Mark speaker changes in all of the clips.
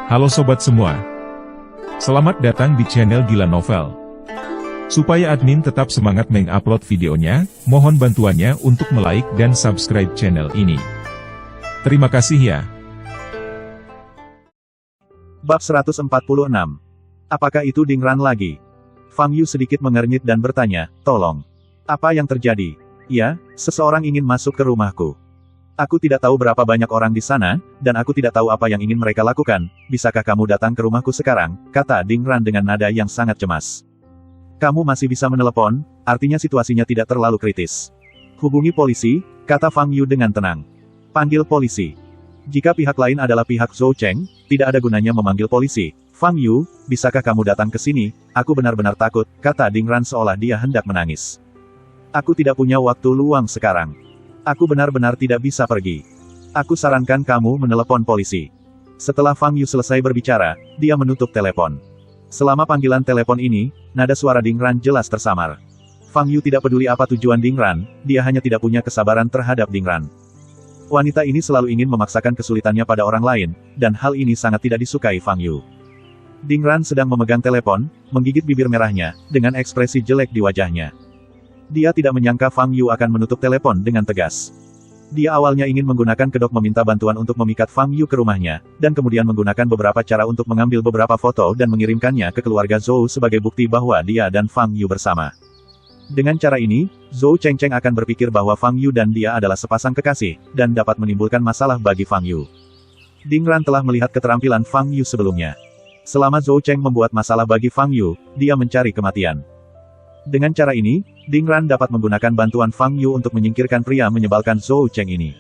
Speaker 1: Halo sobat semua. Selamat datang di channel Gila Novel. Supaya admin tetap semangat mengupload videonya, mohon bantuannya untuk like dan subscribe channel ini. Terima kasih ya.
Speaker 2: Bab 146. Apakah itu Ding Ran lagi? Fang Yu sedikit mengernyit dan bertanya, tolong. Apa yang terjadi? Ya, seseorang ingin masuk ke rumahku. Aku tidak tahu berapa banyak orang di sana, dan aku tidak tahu apa yang ingin mereka lakukan. Bisakah kamu datang ke rumahku sekarang? Kata Ding Ran dengan nada yang sangat cemas. Kamu masih bisa menelepon, artinya situasinya tidak terlalu kritis. Hubungi polisi, kata Fang Yu dengan tenang. Panggil polisi. Jika pihak lain adalah pihak Zhou Cheng, tidak ada gunanya memanggil polisi. Fang Yu, bisakah kamu datang ke sini? Aku benar-benar takut, kata Ding Ran seolah dia hendak menangis. Aku tidak punya waktu luang sekarang. Aku benar-benar tidak bisa pergi. Aku sarankan kamu menelepon polisi. Setelah Fang Yu selesai berbicara, dia menutup telepon. Selama panggilan telepon ini, nada suara Ding Ran jelas tersamar. Fang Yu tidak peduli apa tujuan Ding Ran, dia hanya tidak punya kesabaran terhadap Ding Ran. Wanita ini selalu ingin memaksakan kesulitannya pada orang lain, dan hal ini sangat tidak disukai Fang Yu. Ding Ran sedang memegang telepon, menggigit bibir merahnya, dengan ekspresi jelek di wajahnya. Dia tidak menyangka Fang Yu akan menutup telepon dengan tegas. Dia awalnya ingin menggunakan kedok meminta bantuan untuk memikat Fang Yu ke rumahnya, dan kemudian menggunakan beberapa cara untuk mengambil beberapa foto dan mengirimkannya ke keluarga Zhou sebagai bukti bahwa dia dan Fang Yu bersama. Dengan cara ini, Zhou Cheng akan berpikir bahwa Fang Yu dan dia adalah sepasang kekasih, dan dapat menimbulkan masalah bagi Fang Yu. Ding Ran telah melihat keterampilan Fang Yu sebelumnya. Selama Zhou Cheng membuat masalah bagi Fang Yu, dia mencari kematian. Dengan cara ini, Ding Ran dapat menggunakan bantuan Fang Yu untuk menyingkirkan pria menyebalkan Zhou Cheng ini.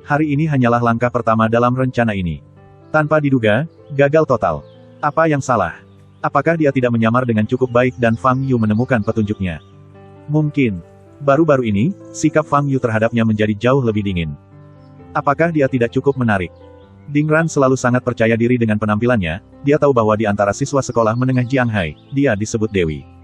Speaker 2: Hari ini hanyalah langkah pertama dalam rencana ini. Tanpa diduga, gagal total. Apa yang salah? Apakah dia tidak menyamar dengan cukup baik dan Fang Yu menemukan petunjuknya? Mungkin. Baru-baru ini, sikap Fang Yu terhadapnya menjadi jauh lebih dingin. Apakah dia tidak cukup menarik? Ding Ran selalu sangat percaya diri dengan penampilannya, dia tahu bahwa di antara siswa sekolah menengah Jianghai, dia disebut Dewi.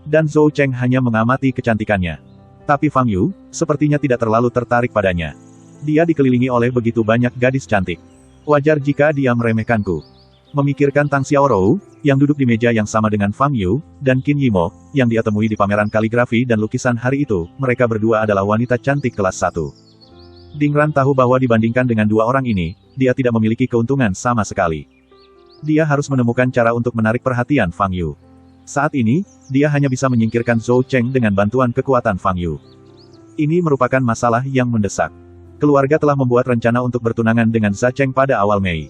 Speaker 2: Dan Zhou Cheng hanya mengamati kecantikannya. Tapi Fang Yu, sepertinya tidak terlalu tertarik padanya. Dia dikelilingi oleh begitu banyak gadis cantik. Wajar jika dia meremehkanku. Memikirkan Tang Xiaorou, yang duduk di meja yang sama dengan Fang Yu, dan Qin Yimo, yang dia temui di pameran kaligrafi dan lukisan hari itu, mereka berdua adalah wanita cantik kelas 1. Ding Ran tahu bahwa dibandingkan dengan dua orang ini, dia tidak memiliki keuntungan sama sekali. Dia harus menemukan cara untuk menarik perhatian Fang Yu. Saat ini, dia hanya bisa menyingkirkan Zhou Cheng dengan bantuan kekuatan Fang Yu. Ini merupakan masalah yang mendesak. Keluarga telah membuat rencana untuk bertunangan dengan Za Cheng pada awal Mei.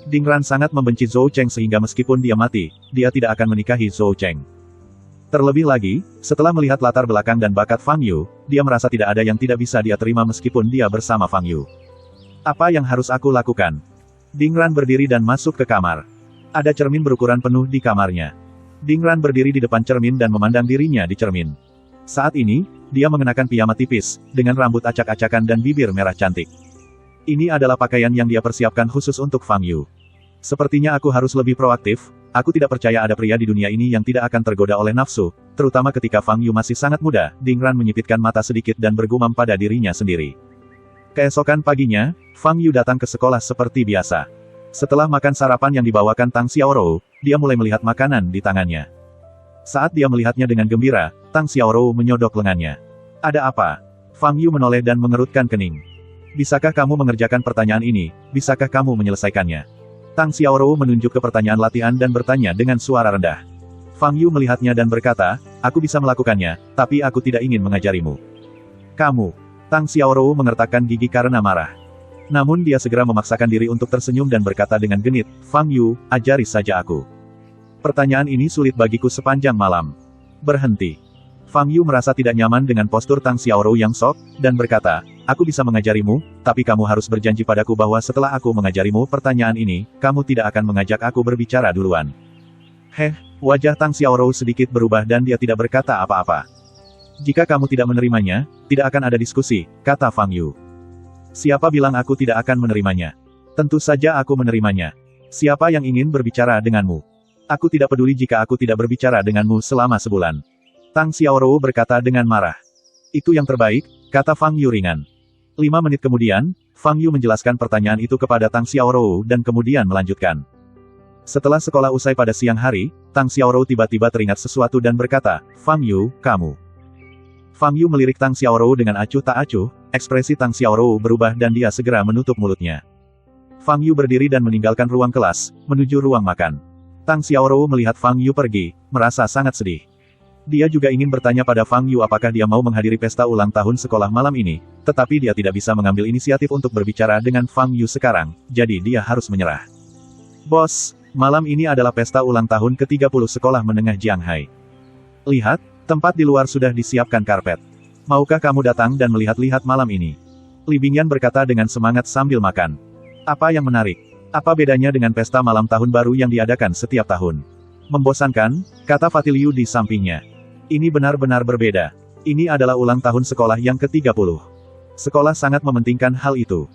Speaker 2: Ding Ran sangat membenci Zhou Cheng sehingga meskipun dia mati, dia tidak akan menikahi Zhou Cheng. Terlebih lagi, setelah melihat latar belakang dan bakat Fang Yu, dia merasa tidak ada yang tidak bisa dia terima meskipun dia bersama Fang Yu. Apa yang harus aku lakukan? Ding Ran berdiri dan masuk ke kamar. Ada cermin berukuran penuh di kamarnya. Ding Ran berdiri di depan cermin dan memandang dirinya di cermin. Saat ini, dia mengenakan piyama tipis, dengan rambut acak-acakan dan bibir merah cantik. Ini adalah pakaian yang dia persiapkan khusus untuk Fang Yu. Sepertinya aku harus lebih proaktif, aku tidak percaya ada pria di dunia ini yang tidak akan tergoda oleh nafsu, terutama ketika Fang Yu masih sangat muda. Ding Ran menyipitkan mata sedikit dan bergumam pada dirinya sendiri. Keesokan paginya, Fang Yu datang ke sekolah seperti biasa. Setelah makan sarapan yang dibawakan Tang Xiaorou, dia mulai melihat makanan di tangannya. Saat dia melihatnya dengan gembira, Tang Xiaorou menyodok lengannya. Ada apa? Fang Yu menoleh dan mengerutkan kening. Bisakah kamu mengerjakan pertanyaan ini? Bisakah kamu menyelesaikannya? Tang Xiaorou menunjuk ke pertanyaan latihan dan bertanya dengan suara rendah. Fang Yu melihatnya dan berkata, aku bisa melakukannya, tapi aku tidak ingin mengajarimu. Kamu. Tang Xiaorou mengertakkan gigi karena marah. Namun dia segera memaksakan diri untuk tersenyum dan berkata dengan genit, Fang Yu, ajari saja aku. Pertanyaan ini sulit bagiku sepanjang malam. Berhenti. Fang Yu merasa tidak nyaman dengan postur Tang Xiaorou yang sok, dan berkata, aku bisa mengajarimu, tapi kamu harus berjanji padaku bahwa setelah aku mengajarimu pertanyaan ini, kamu tidak akan mengajak aku berbicara duluan. Wajah Tang Xiaorou sedikit berubah dan dia tidak berkata apa-apa. Jika kamu tidak menerimanya, tidak akan ada diskusi, kata Fang Yu. Siapa bilang aku tidak akan menerimanya? Tentu saja aku menerimanya. Siapa yang ingin berbicara denganmu? Aku tidak peduli jika aku tidak berbicara denganmu selama sebulan. Tang Xiaorou berkata dengan marah. Itu yang terbaik, kata Fang Yu ringan. 5 menit kemudian, Fang Yu menjelaskan pertanyaan itu kepada Tang Xiaorou dan kemudian melanjutkan. Setelah sekolah usai pada siang hari, Tang Xiaorou tiba-tiba teringat sesuatu dan berkata, Fang Yu, kamu. Fang Yu melirik Tang Xiaorou dengan acuh tak acuh, ekspresi Tang Xiaorou berubah dan dia segera menutup mulutnya. Fang Yu berdiri dan meninggalkan ruang kelas, menuju ruang makan. Tang Xiaorou melihat Fang Yu pergi, merasa sangat sedih. Dia juga ingin bertanya pada Fang Yu apakah dia mau menghadiri pesta ulang tahun sekolah malam ini, tetapi dia tidak bisa mengambil inisiatif untuk berbicara dengan Fang Yu sekarang, jadi dia harus menyerah. Bos, malam ini adalah pesta ulang tahun ke-30 sekolah menengah Jianghai. Lihat, tempat di luar sudah disiapkan karpet. Maukah kamu datang dan melihat-lihat malam ini? Li Bingyan berkata dengan semangat sambil makan. Apa yang menarik? Apa bedanya dengan pesta malam tahun baru yang diadakan setiap tahun? Membosankan, kata Fatiliu di sampingnya. Ini benar-benar berbeda. Ini adalah ulang tahun sekolah yang ke-30. Sekolah sangat mementingkan hal itu.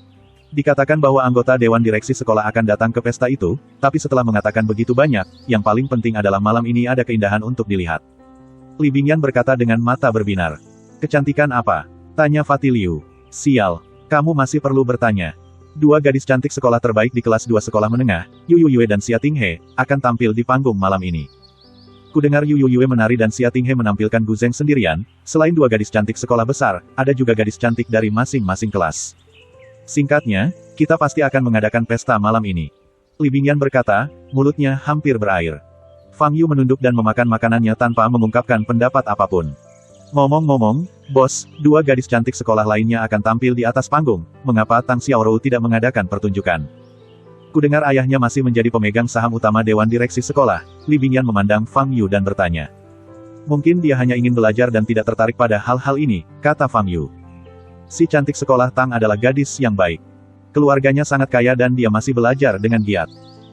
Speaker 2: Dikatakan bahwa anggota Dewan Direksi sekolah akan datang ke pesta itu, tapi setelah mengatakan begitu banyak, yang paling penting adalah malam ini ada keindahan untuk dilihat. Li Bingyan berkata dengan mata berbinar. Kecantikan apa? Tanya Fatiliu. Sial, kamu masih perlu bertanya. Dua gadis cantik sekolah terbaik di kelas 2 sekolah menengah, Yu Yue dan Xia Tinghe, akan tampil di panggung malam ini. Kudengar Yu Yue menari dan Xia Tinghe menampilkan guzeng sendirian, selain dua gadis cantik sekolah besar, ada juga gadis cantik dari masing-masing kelas. Singkatnya, kita pasti akan mengadakan pesta malam ini. Li Bingyan berkata, mulutnya hampir berair. Fang Yu menunduk dan memakan makanannya tanpa mengungkapkan pendapat apapun. Ngomong-ngomong, bos, dua gadis cantik sekolah lainnya akan tampil di atas panggung, mengapa Tang Xiaorou tidak mengadakan pertunjukan? Kudengar ayahnya masih menjadi pemegang saham utama Dewan Direksi sekolah, Li Bingyan memandang Fang Yu dan bertanya. Mungkin dia hanya ingin belajar dan tidak tertarik pada hal-hal ini, kata Fang Yu. Si cantik sekolah Tang adalah gadis yang baik. Keluarganya sangat kaya dan dia masih belajar dengan giat.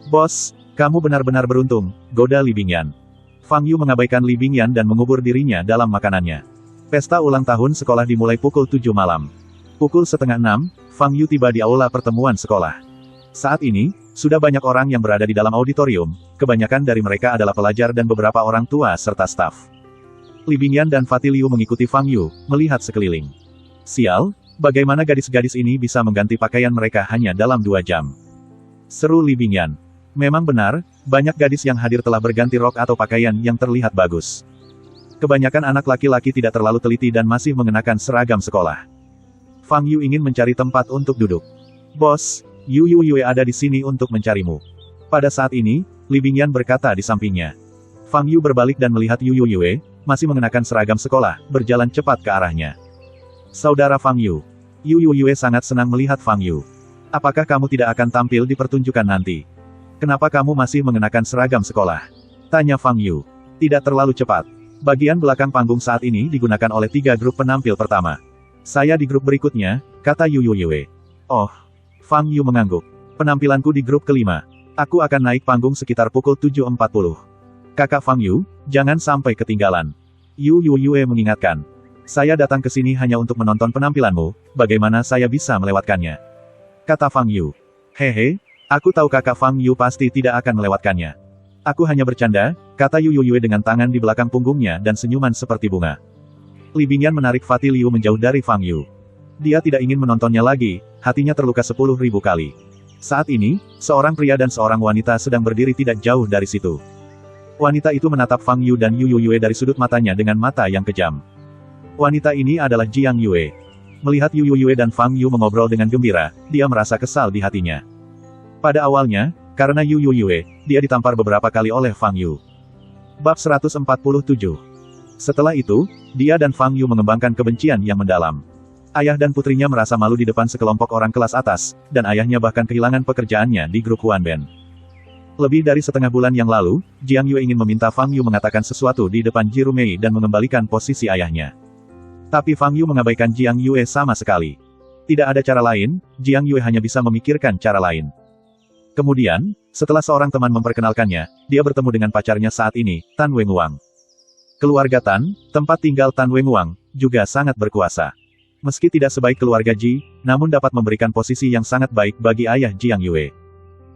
Speaker 2: Bos, kamu benar-benar beruntung, goda Li Bingyan. Fang Yu mengabaikan Li Bingyan dan mengubur dirinya dalam makanannya. Pesta ulang tahun sekolah dimulai pukul 7 malam. Pukul setengah 6, Fang Yu tiba di aula pertemuan sekolah. Saat ini, sudah banyak orang yang berada di dalam auditorium, kebanyakan dari mereka adalah pelajar dan beberapa orang tua serta staf. Li Bingyan dan Fatiliu mengikuti Fang Yu, melihat sekeliling. Sial, bagaimana gadis-gadis ini bisa mengganti pakaian mereka hanya dalam 2 jam? Seru Li Bingyan. Memang benar, banyak gadis yang hadir telah berganti rok atau pakaian yang terlihat bagus. Kebanyakan anak laki-laki tidak terlalu teliti dan masih mengenakan seragam sekolah. Fang Yu ingin mencari tempat untuk duduk. Bos, Yu Yue ada di sini untuk mencarimu. Pada saat ini, Li Bingyan berkata di sampingnya. Fang Yu berbalik dan melihat Yu Yue, masih mengenakan seragam sekolah, berjalan cepat ke arahnya. Saudara Fang Yu. Yu Yue sangat senang melihat Fang Yu. Apakah kamu tidak akan tampil di pertunjukan nanti? Kenapa kamu masih mengenakan seragam sekolah? Tanya Fang Yu. Tidak terlalu cepat. Bagian belakang panggung saat ini digunakan oleh 3 grup penampil pertama. Saya di grup berikutnya, kata Yu Yue. Oh. Fang Yu mengangguk. Penampilanku di grup kelima. Aku akan naik panggung sekitar pukul 7.40. Kakak Fang Yu, jangan sampai ketinggalan. Yu Yue mengingatkan. Saya datang ke sini hanya untuk menonton penampilanmu, bagaimana saya bisa melewatkannya? Kata Fang Yu. Hehe, aku tahu kakak Fang Yu pasti tidak akan melewatkannya. Aku hanya bercanda, kata Yu Yue dengan tangan di belakang punggungnya dan senyuman seperti bunga. Li Bingyan menarik Fatiliu menjauh dari Fang Yu. Dia tidak ingin menontonnya lagi, hatinya terluka 10.000 kali. Saat ini, seorang pria dan seorang wanita sedang berdiri tidak jauh dari situ. Wanita itu menatap Fang Yu dan Yu Yue dari sudut matanya dengan mata yang kejam. Wanita ini adalah Jiang Yue. Melihat Yu Yue dan Fang Yu mengobrol dengan gembira, dia merasa kesal di hatinya. Pada awalnya, karena Yu Yue, dia ditampar beberapa kali oleh Fang Yu. Bab 147. Setelah itu, dia dan Fang Yu mengembangkan kebencian yang mendalam. Ayah dan putrinya merasa malu di depan sekelompok orang kelas atas, dan ayahnya bahkan kehilangan pekerjaannya di grup Huanben. Lebih dari setengah bulan yang lalu, Jiang Yue ingin meminta Fang Yu mengatakan sesuatu di depan Ji Rumei dan mengembalikan posisi ayahnya. Tapi Fang Yu mengabaikan Jiang Yue sama sekali. Tidak ada cara lain, Jiang Yue hanya bisa memikirkan cara lain. Kemudian, setelah seorang teman memperkenalkannya, dia bertemu dengan pacarnya saat ini, Tan Wenguang. Keluarga Tan, tempat tinggal Tan Wenguang, juga sangat berkuasa. Meski tidak sebaik keluarga Ji, namun dapat memberikan posisi yang sangat baik bagi ayah Jiang Yue.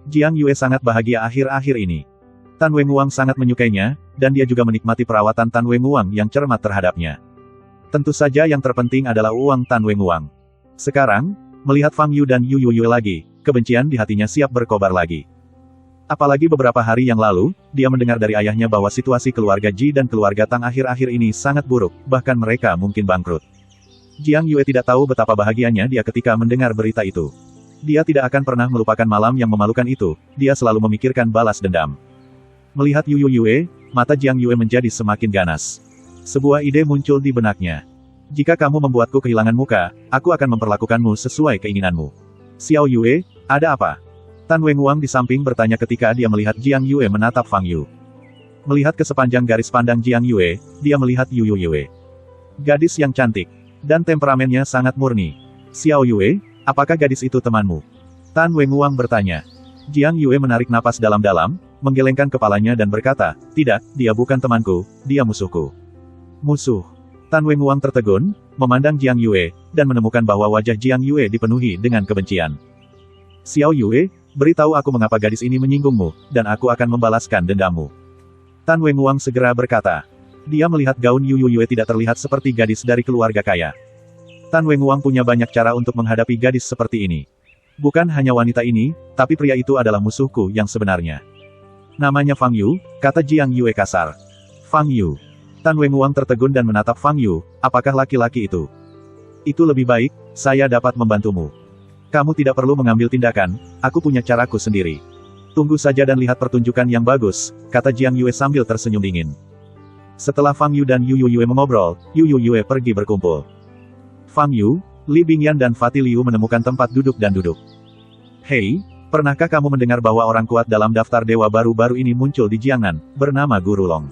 Speaker 2: Jiang Yue sangat bahagia akhir-akhir ini. Tan Wenguang sangat menyukainya, dan dia juga menikmati perawatan Tan Wenguang yang cermat terhadapnya. Tentu saja yang terpenting adalah uang Tan Wenguang. Sekarang, melihat Fang Yu dan Yu Yue lagi, kebencian di hatinya siap berkobar lagi. Apalagi beberapa hari yang lalu, dia mendengar dari ayahnya bahwa situasi keluarga Ji dan keluarga Tang akhir-akhir ini sangat buruk, bahkan mereka mungkin bangkrut. Jiang Yue tidak tahu betapa bahagianya dia ketika mendengar berita itu. Dia tidak akan pernah melupakan malam yang memalukan itu, dia selalu memikirkan balas dendam. Melihat Yu Yue, mata Jiang Yue menjadi semakin ganas. Sebuah ide muncul di benaknya. Jika kamu membuatku kehilangan muka, aku akan memperlakukanmu sesuai keinginanmu. Xiao Yue, ada apa? Tan Wenguang di samping bertanya ketika dia melihat Jiang Yue menatap Fang Yu. Melihat ke sepanjang garis pandang Jiang Yue, dia melihat Yu Yue. Gadis yang cantik, dan temperamennya sangat murni. Xiao Yue, apakah gadis itu temanmu? Tan Wenguang bertanya. Jiang Yue menarik napas dalam-dalam, menggelengkan kepalanya dan berkata, tidak, dia bukan temanku, dia musuhku. Musuh. Tan Wenguang tertegun, memandang Jiang Yue, dan menemukan bahwa wajah Jiang Yue dipenuhi dengan kebencian. Xiao Yue, beritahu aku mengapa gadis ini menyinggungmu, dan aku akan membalaskan dendammu. Tan Wenguang segera berkata. Dia melihat gaun Yu Yue tidak terlihat seperti gadis dari keluarga kaya. Tan Wenguang punya banyak cara untuk menghadapi gadis seperti ini. Bukan hanya wanita ini, tapi pria itu adalah musuhku yang sebenarnya. Namanya Fang Yu, kata Jiang Yue kasar. Fang Yu. Tan Wenguang tertegun dan menatap Fang Yu, apakah laki-laki itu? Itu lebih baik, saya dapat membantumu. Kamu tidak perlu mengambil tindakan, aku punya caraku sendiri. Tunggu saja dan lihat pertunjukan yang bagus, kata Jiang Yue sambil tersenyum dingin. Setelah Fang Yu dan Yu Yue mengobrol, Yu Yue pergi berkumpul. Fang Yu, Li Bingyan dan Fatih Liu menemukan tempat duduk dan duduk. Hei, pernahkah kamu mendengar bahwa orang kuat dalam daftar dewa baru-baru ini muncul di Jiangnan, bernama Guru Long?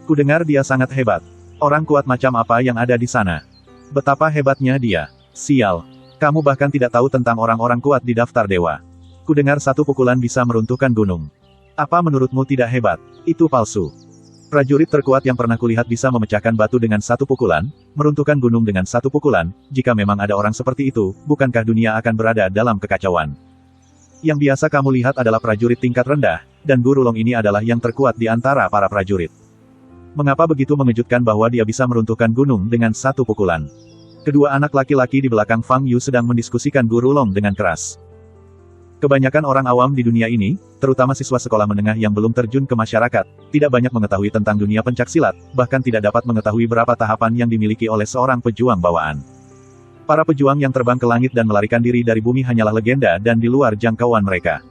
Speaker 2: Kudengar dia sangat hebat. Orang kuat macam apa yang ada di sana? Betapa hebatnya dia. Sial. Kamu bahkan tidak tahu tentang orang-orang kuat di daftar dewa. Kudengar satu pukulan bisa meruntuhkan gunung. Apa menurutmu tidak hebat? Itu palsu. Prajurit terkuat yang pernah kulihat bisa memecahkan batu dengan satu pukulan, meruntuhkan gunung dengan satu pukulan. Jika memang ada orang seperti itu, bukankah dunia akan berada dalam kekacauan? Yang biasa kamu lihat adalah prajurit tingkat rendah, dan Guru Long ini adalah yang terkuat di antara para prajurit. Mengapa begitu mengejutkan bahwa dia bisa meruntuhkan gunung dengan satu pukulan? Kedua anak laki-laki di belakang Fang Yu sedang mendiskusikan Guru Long dengan keras. Kebanyakan orang awam di dunia ini, terutama siswa sekolah menengah yang belum terjun ke masyarakat, tidak banyak mengetahui tentang dunia pencaksilat, bahkan tidak dapat mengetahui berapa tahapan yang dimiliki oleh seorang pejuang bawaan. Para pejuang yang terbang ke langit dan melarikan diri dari bumi hanyalah legenda dan di luar jangkauan mereka.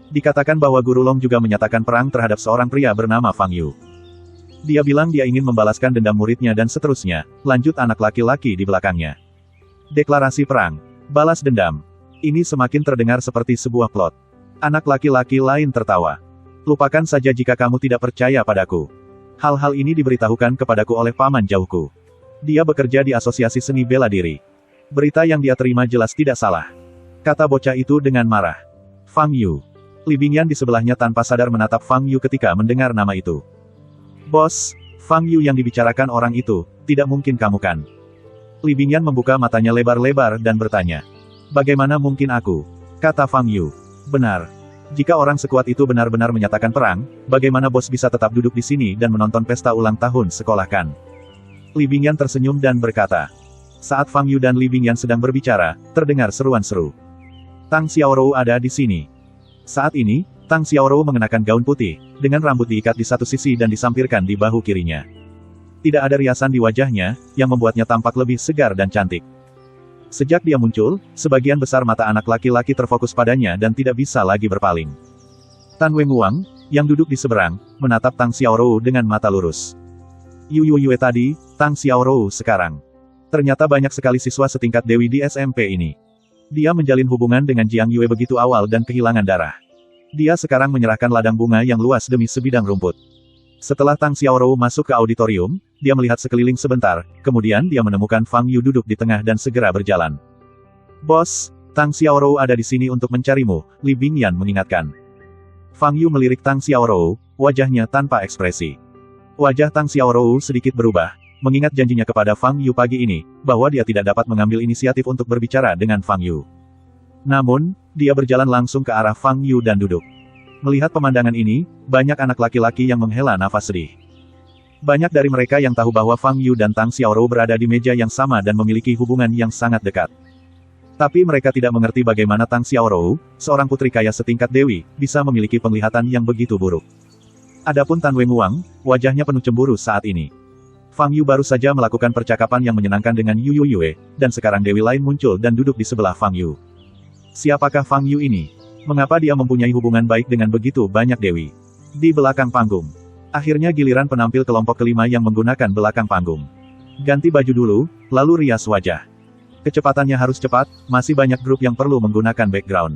Speaker 2: Dikatakan bahwa Guru Long juga menyatakan perang terhadap seorang pria bernama Fang Yu. Dia bilang dia ingin membalaskan dendam muridnya dan seterusnya, lanjut anak laki-laki di belakangnya. Deklarasi perang. Balas dendam. Ini semakin terdengar seperti sebuah plot. Anak laki-laki lain tertawa. Lupakan saja jika kamu tidak percaya padaku. Hal-hal ini diberitahukan kepadaku oleh paman jauhku. Dia bekerja di asosiasi seni bela diri. Berita yang dia terima jelas tidak salah. Kata bocah itu dengan marah. Fang Yu. Li Bingyan di sebelahnya tanpa sadar menatap Fang Yu ketika mendengar nama itu. Bos, Fang Yu yang dibicarakan orang itu, tidak mungkin kamu kan? Li Bingyan membuka matanya lebar-lebar dan bertanya. Bagaimana mungkin aku? Kata Fang Yu. Benar. Jika orang sekuat itu benar-benar menyatakan perang, bagaimana bos bisa tetap duduk di sini dan menonton pesta ulang tahun sekolah kan? Li Bingyan tersenyum dan berkata. Saat Fang Yu dan Li Bingyan sedang berbicara, terdengar seruan seru. Tang Xiaorou ada di sini. Saat ini, Tang Xiaorou mengenakan gaun putih, dengan rambut diikat di satu sisi dan disampirkan di bahu kirinya. Tidak ada riasan di wajahnya, yang membuatnya tampak lebih segar dan cantik. Sejak dia muncul, sebagian besar mata anak laki-laki terfokus padanya dan tidak bisa lagi berpaling. Tan Wenguang, yang duduk di seberang, menatap Tang Xiaorou dengan mata lurus. Yu Yue tadi, Tang Xiaorou sekarang. Ternyata banyak sekali siswa setingkat Dewi di SMP ini. Dia menjalin hubungan dengan Jiang Yue begitu awal dan kehilangan darah. Dia sekarang menyerahkan ladang bunga yang luas demi sebidang rumput. Setelah Tang Xiaorou masuk ke auditorium, dia melihat sekeliling sebentar, kemudian dia menemukan Fang Yu duduk di tengah dan segera berjalan. Bos, Tang Xiaorou ada di sini untuk mencarimu, Li Bingyan mengingatkan. Fang Yu melirik Tang Xiaorou, wajahnya tanpa ekspresi. Wajah Tang Xiaorou sedikit berubah, mengingat janjinya kepada Fang Yu pagi ini, bahwa dia tidak dapat mengambil inisiatif untuk berbicara dengan Fang Yu. Namun, dia berjalan langsung ke arah Fang Yu dan duduk. Melihat pemandangan ini, banyak anak laki-laki yang menghela nafas sedih. Banyak dari mereka yang tahu bahwa Fang Yu dan Tang Xiaorou berada di meja yang sama dan memiliki hubungan yang sangat dekat. Tapi mereka tidak mengerti bagaimana Tang Xiaorou, seorang putri kaya setingkat dewi, bisa memiliki penglihatan yang begitu buruk. Adapun Tan Wenguang, wajahnya penuh cemburu saat ini. Fang Yu baru saja melakukan percakapan yang menyenangkan dengan Yu Yue, dan sekarang dewi lain muncul dan duduk di sebelah Fang Yu. Siapakah Fang Yu ini? Mengapa dia mempunyai hubungan baik dengan begitu banyak dewi? Di belakang panggung. Akhirnya giliran penampil kelompok kelima yang menggunakan belakang panggung. Ganti baju dulu, lalu rias wajah. Kecepatannya harus cepat, masih banyak grup yang perlu menggunakan background.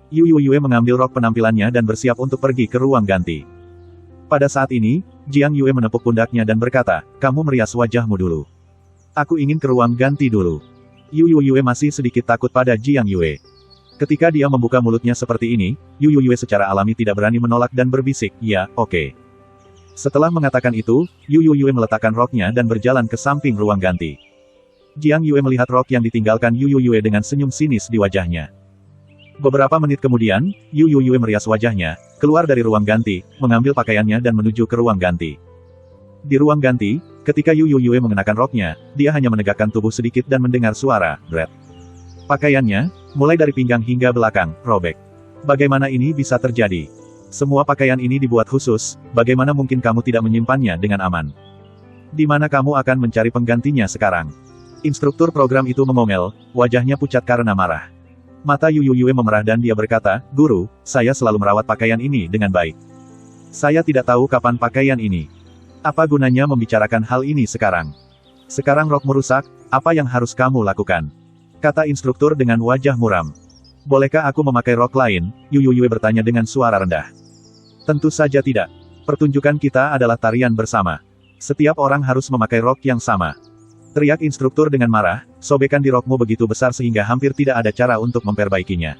Speaker 2: Yu Yue mengambil rok penampilannya dan bersiap untuk pergi ke ruang ganti. Pada saat ini, Jiang Yue menepuk pundaknya dan berkata, kamu merias wajahmu dulu. Aku ingin ke ruang ganti dulu. Yu Yue masih sedikit takut pada Jiang Yue. Ketika dia membuka mulutnya seperti ini, Yu Yue secara alami tidak berani menolak dan berbisik, ya, oke. Setelah mengatakan itu, Yu Yue meletakkan roknya dan berjalan ke samping ruang ganti. Jiang Yue melihat rok yang ditinggalkan Yu Yue dengan senyum sinis di wajahnya. Beberapa menit kemudian, Yu Yue merias wajahnya, keluar dari ruang ganti, mengambil pakaiannya dan menuju ke ruang ganti. Di ruang ganti, ketika Yu Yue mengenakan roknya, dia hanya menegakkan tubuh sedikit dan mendengar suara, "Bret." Pakaiannya, mulai dari pinggang hingga belakang, robek. Bagaimana ini bisa terjadi? Semua pakaian ini dibuat khusus, bagaimana mungkin kamu tidak menyimpannya dengan aman? Di mana kamu akan mencari penggantinya sekarang? Instruktur program itu memomel, wajahnya pucat karena marah. Mata Yu Yue memerah dan dia berkata, "Guru, saya selalu merawat pakaian ini dengan baik. Saya tidak tahu kapan pakaian ini. Apa gunanya membicarakan hal ini sekarang? Sekarang rokmu rusak, apa yang harus kamu lakukan?" Kata instruktur dengan wajah muram. "Bolehkah aku memakai rok lain?" Yu Yue bertanya dengan suara rendah. "Tentu saja tidak. Pertunjukan kita adalah tarian bersama. Setiap orang harus memakai rok yang sama." Teriak instruktur dengan marah, "Sobekan di rokmu begitu besar sehingga hampir tidak ada cara untuk memperbaikinya.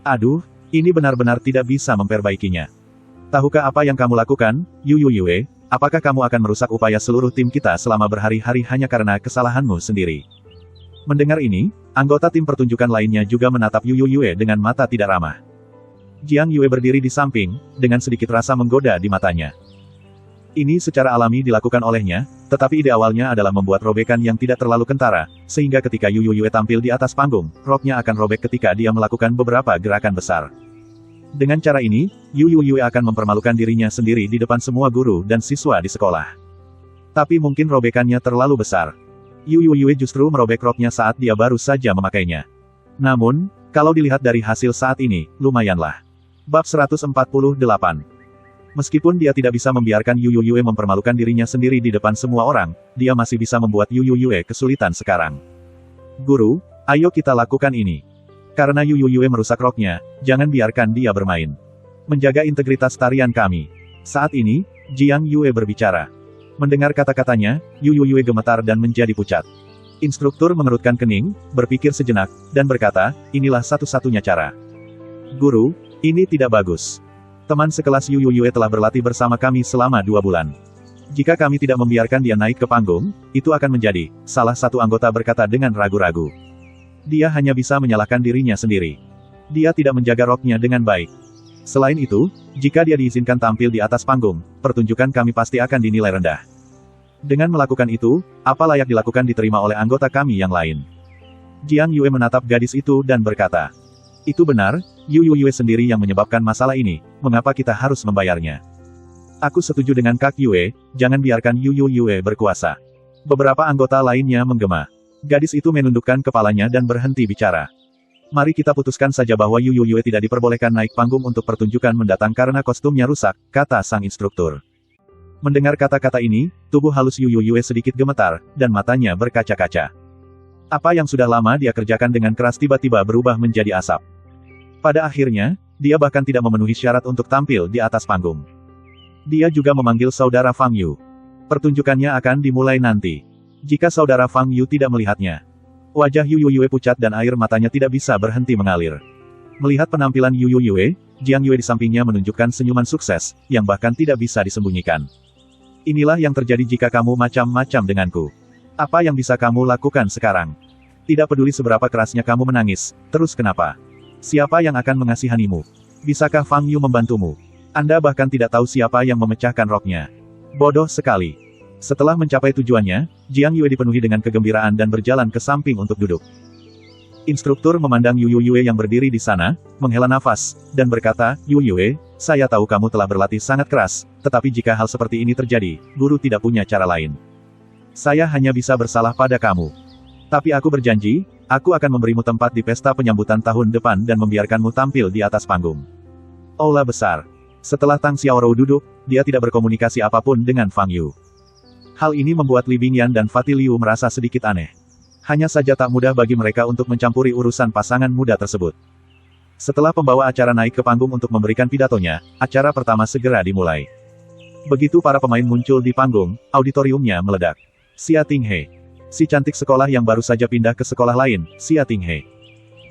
Speaker 2: Aduh, ini benar-benar tidak bisa memperbaikinya. Tahukah apa yang kamu lakukan, Yu Yue? Apakah kamu akan merusak upaya seluruh tim kita selama berhari-hari hanya karena kesalahanmu sendiri?" Mendengar ini, anggota tim pertunjukan lainnya juga menatap Yu Yue dengan mata tidak ramah. Jiang Yue berdiri di samping, dengan sedikit rasa menggoda di matanya. Ini secara alami dilakukan olehnya, tetapi ide awalnya adalah membuat robekan yang tidak terlalu kentara, sehingga ketika Yu Yue tampil di atas panggung, roknya akan robek ketika dia melakukan beberapa gerakan besar. Dengan cara ini, Yu Yue akan mempermalukan dirinya sendiri di depan semua guru dan siswa di sekolah. Tapi mungkin robekannya terlalu besar. Yu Yue justru merobek roknya saat dia baru saja memakainya. Namun, kalau dilihat dari hasil saat ini, lumayanlah. Bab 148. Meskipun dia tidak bisa membiarkan Yu Yue mempermalukan dirinya sendiri di depan semua orang, dia masih bisa membuat Yu Yue kesulitan sekarang. "Guru, ayo kita lakukan ini. Karena Yu Yue merusak roknya, jangan biarkan dia bermain. Menjaga integritas tarian kami." Saat ini, Jiang Yue berbicara. Mendengar kata-katanya, Yu Yue gemetar dan menjadi pucat. Instruktur mengerutkan kening, berpikir sejenak, dan berkata, "Inilah satu-satunya cara. Guru, ini tidak bagus. Teman sekelas Yu Yue telah berlatih bersama kami selama 2 bulan. Jika kami tidak membiarkan dia naik ke panggung, itu akan menjadi," salah satu anggota berkata dengan ragu-ragu. "Dia hanya bisa menyalahkan dirinya sendiri. Dia tidak menjaga roknya dengan baik. Selain itu, jika dia diizinkan tampil di atas panggung, pertunjukan kami pasti akan dinilai rendah. Dengan melakukan itu, apa layak dilakukan diterima oleh anggota kami yang lain?" Jiang Yue menatap gadis itu dan berkata, "Itu benar, Yu Yue sendiri yang menyebabkan masalah ini, mengapa kita harus membayarnya? Aku setuju dengan Kak Yue, jangan biarkan Yu Yue berkuasa." Beberapa anggota lainnya menggema. Gadis itu menundukkan kepalanya dan berhenti bicara. "Mari kita putuskan saja bahwa Yu Yue tidak diperbolehkan naik panggung untuk pertunjukan mendatang karena kostumnya rusak," kata sang instruktur. Mendengar kata-kata ini, tubuh halus Yu Yue sedikit gemetar, dan matanya berkaca-kaca. Apa yang sudah lama dia kerjakan dengan keras tiba-tiba berubah menjadi asap. Pada akhirnya, dia bahkan tidak memenuhi syarat untuk tampil di atas panggung. Dia juga memanggil saudara Fang Yu. Pertunjukannya akan dimulai nanti. Jika saudara Fang Yu tidak melihatnya. Wajah Yu Yue pucat dan air matanya tidak bisa berhenti mengalir. Melihat penampilan Yu Yue, Jiang Yue di sampingnya menunjukkan senyuman sukses, yang bahkan tidak bisa disembunyikan. "Inilah yang terjadi jika kamu macam-macam denganku. Apa yang bisa kamu lakukan sekarang? Tidak peduli seberapa kerasnya kamu menangis, terus kenapa? Siapa yang akan mengasihanimu? Bisakah Fang Yu membantumu? Anda bahkan tidak tahu siapa yang memecahkan roknya. Bodoh sekali." Setelah mencapai tujuannya, Jiang Yue dipenuhi dengan kegembiraan dan berjalan ke samping untuk duduk. Instruktur memandang Yu Yue yang berdiri di sana, menghela nafas, dan berkata, Yu Yue, saya tahu kamu telah berlatih sangat keras, tetapi jika hal seperti ini terjadi, guru tidak punya cara lain. Saya hanya bisa bersalah pada kamu. Tapi aku berjanji, aku akan memberimu tempat di pesta penyambutan tahun depan dan membiarkanmu tampil di atas panggung. Aula besar. Setelah Tang Xiaorou duduk, dia tidak berkomunikasi apapun dengan Fang Yu. Hal ini membuat Li Bingyan dan Fatih Liu merasa sedikit aneh. Hanya saja tak mudah bagi mereka untuk mencampuri urusan pasangan muda tersebut. Setelah pembawa acara naik ke panggung untuk memberikan pidatonya, acara pertama segera dimulai. Begitu para pemain muncul di panggung, auditoriumnya meledak. Xia Tinghe. Si cantik sekolah yang baru saja pindah ke sekolah lain, Xia Tinghe.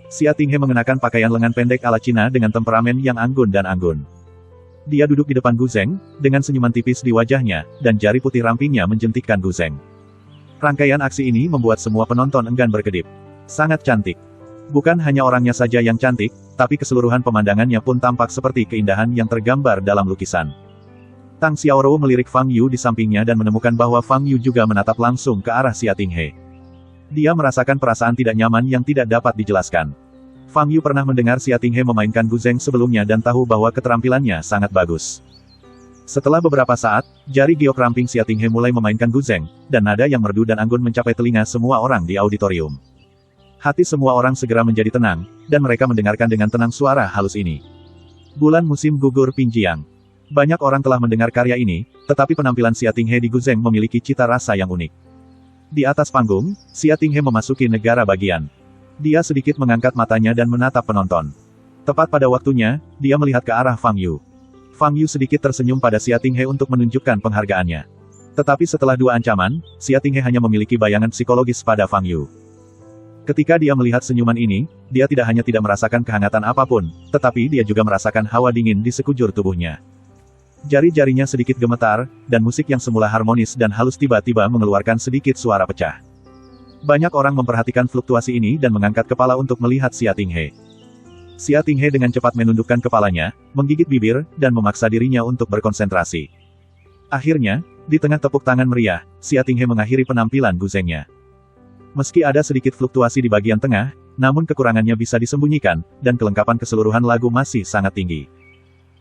Speaker 2: Xia Tinghe mengenakan pakaian lengan pendek ala Cina dengan temperamen yang anggun dan anggun. Dia duduk di depan Gu Zeng, dengan senyuman tipis di wajahnya, dan jari putih rampingnya menjentikkan Gu Zeng. Rangkaian aksi ini membuat semua penonton enggan berkedip. Sangat cantik. Bukan hanya orangnya saja yang cantik, tapi keseluruhan pemandangannya pun tampak seperti keindahan yang tergambar dalam lukisan. Tang Xiaorou melirik Fang Yu di sampingnya dan menemukan bahwa Fang Yu juga menatap langsung ke arah Xia Tinghe. Dia merasakan perasaan tidak nyaman yang tidak dapat dijelaskan. Fang Yu pernah mendengar Xia Tinghe memainkan Gu Zeng sebelumnya dan tahu bahwa keterampilannya sangat bagus. Setelah beberapa saat, jari giok ramping Xia Tinghe mulai memainkan Gu Zeng, dan nada yang merdu dan anggun mencapai telinga semua orang di auditorium. Hati semua orang segera menjadi tenang, dan mereka mendengarkan dengan tenang suara halus ini. Bulan musim gugur Pinjiang. Banyak orang telah mendengar karya ini, tetapi penampilan Xia Tinghe di Gu Zeng memiliki cita rasa yang unik. Di atas panggung, Xia Tinghe memasuki negara bagian. Dia sedikit mengangkat matanya dan menatap penonton. Tepat pada waktunya, dia melihat ke arah Fang Yu. Fang Yu sedikit tersenyum pada Xia Tinghe untuk menunjukkan penghargaannya. Tetapi setelah dua ancaman, Xia Tinghe hanya memiliki bayangan psikologis pada Fang Yu. Ketika dia melihat senyuman ini, dia tidak hanya tidak merasakan kehangatan apapun, tetapi dia juga merasakan hawa dingin di sekujur tubuhnya. Jari-jarinya sedikit gemetar, dan musik yang semula harmonis dan halus tiba-tiba mengeluarkan sedikit suara pecah. Banyak orang memperhatikan fluktuasi ini dan mengangkat kepala untuk melihat Xia Tinghe. Xia Tinghe dengan cepat menundukkan kepalanya, menggigit bibir, dan memaksa dirinya untuk berkonsentrasi. Akhirnya, di tengah tepuk tangan meriah, Xia Tinghe mengakhiri penampilan Gu Zengnya. Meski ada sedikit fluktuasi di bagian tengah, namun kekurangannya bisa disembunyikan, dan kelengkapan keseluruhan lagu masih sangat tinggi.